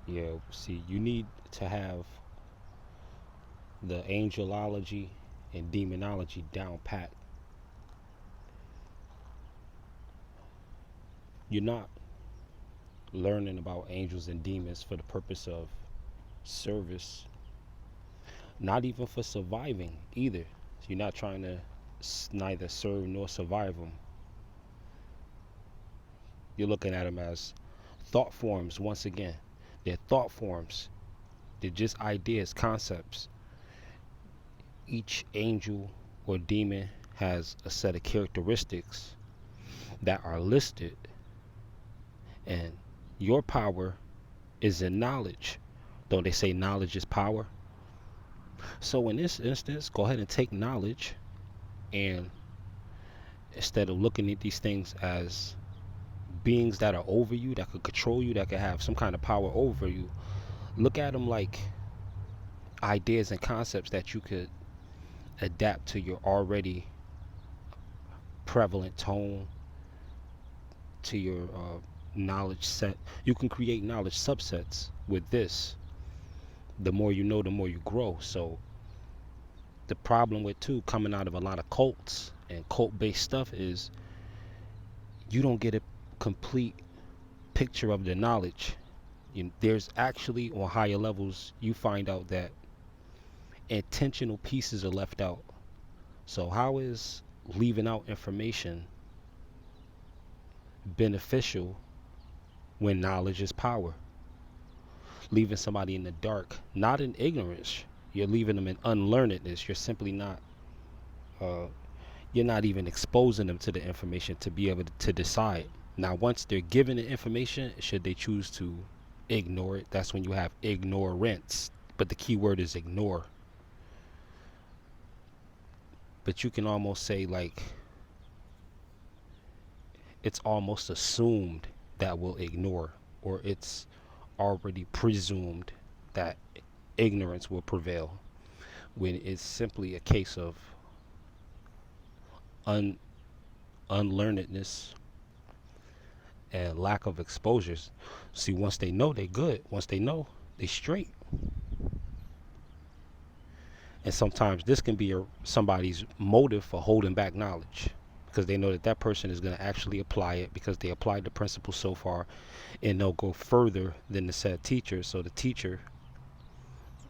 Yeah, see, you need to have the angelology and demonology down pat. You're not learning about angels and demons for the purpose of service, not even for surviving either. You're not trying to neither serve nor survive them. You're looking at them as thought forms once again. They're thought forms. They're just ideas, concepts. Each angel or demon has a set of characteristics that are listed, and your power is in knowledge. Don't they say knowledge is power? So in this instance, go ahead and take knowledge, and instead of looking at these things as beings that are over you, that could control you, that could have some kind of power over you, look at them like ideas and concepts that you could adapt to your already prevalent tone, to your knowledge set. You can create knowledge subsets with this. The more you know, the more you grow. So the problem with too coming out of a lot of cults and cult based stuff is you don't get a complete picture of the knowledge. There's actually on higher levels you find out that intentional pieces are left out. So how is leaving out information beneficial when knowledge is power? Leaving somebody in the dark, not in ignorance. You're leaving them in unlearnedness. You're simply not. Uh, you're not even exposing them to the information to be able to decide. Now, once they're given the information, should they choose to ignore it, that's when you have ignorance. But the key word is ignore. But you can almost say like it's almost assumed that we'll ignore, or it's already presumed that ignorance will prevail, when it's simply a case of un- unlearnedness and lack of exposures. See, once they know, they good. Once they know, they straight. And sometimes this can be somebody's motive for holding back knowledge, because they know that that person is going to actually apply it because they applied the principle so far, and they'll go further than the said teacher. So the teacher,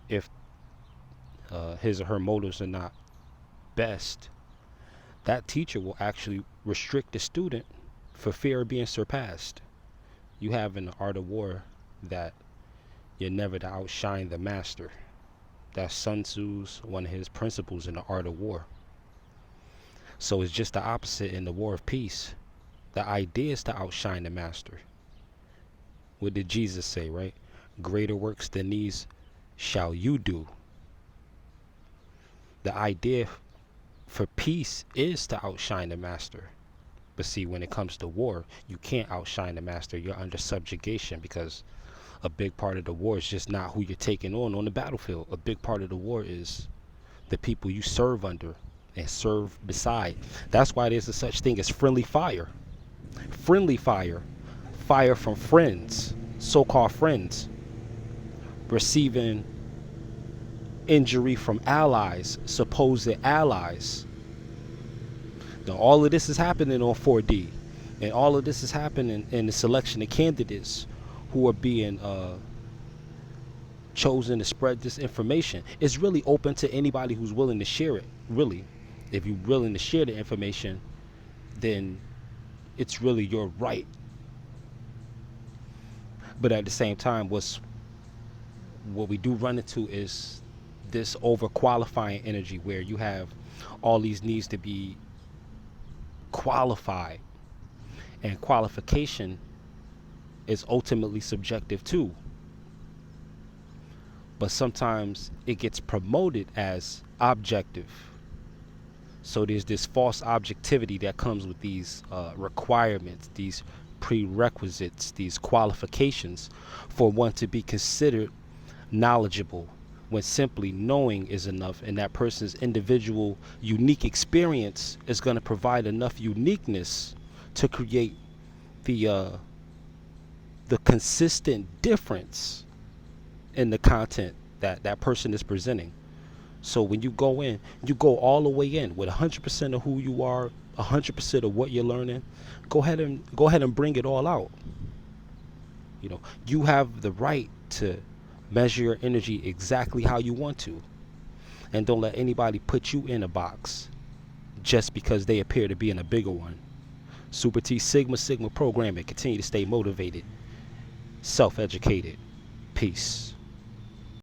if his or her motives are not best, that teacher will actually restrict the student for fear of being surpassed. You have in the art of war that you're never to outshine the master. That's Sun Tzu's one of his principles in the art of war. So it's just the opposite in the war of peace. The idea is to outshine the master. What did Jesus say, right? Greater works than these shall you do. The idea for peace is to outshine the master. But see, when it comes to war, you can't outshine the master. You're under subjugation, because a big part of the war is just not who you're taking on the battlefield. A big part of the war is the people you serve under and serve beside. That's why there's a such thing as friendly fire. Friendly fire, fire from friends, so-called friends, receiving injury from allies, supposed allies. Now, all of this is happening on 4D, and all of this is happening in the selection of candidates who are being chosen to spread this information. It's really open to anybody who's willing to share it. Really, if you're willing to share the information, then it's really your right. But at the same time, what we do run into is this overqualifying energy, where you have all these needs to be qualified, and qualification is ultimately subjective too. But sometimes it gets promoted as objective. So there's this false objectivity that comes with these requirements, these prerequisites, these qualifications for one to be considered knowledgeable, when simply knowing is enough, and that person's individual unique experience is going to provide enough uniqueness to create the consistent difference in the content that that person is presenting. So when you go in, you go all the way in with 100% of who you are, 100% of what you're learning. Go ahead and bring it all out. You have the right to measure your energy exactly how you want to, and don't let anybody put you in a box just because they appear to be in a bigger one. Super T Sigma programming. Continue to stay motivated, self-educated. Peace.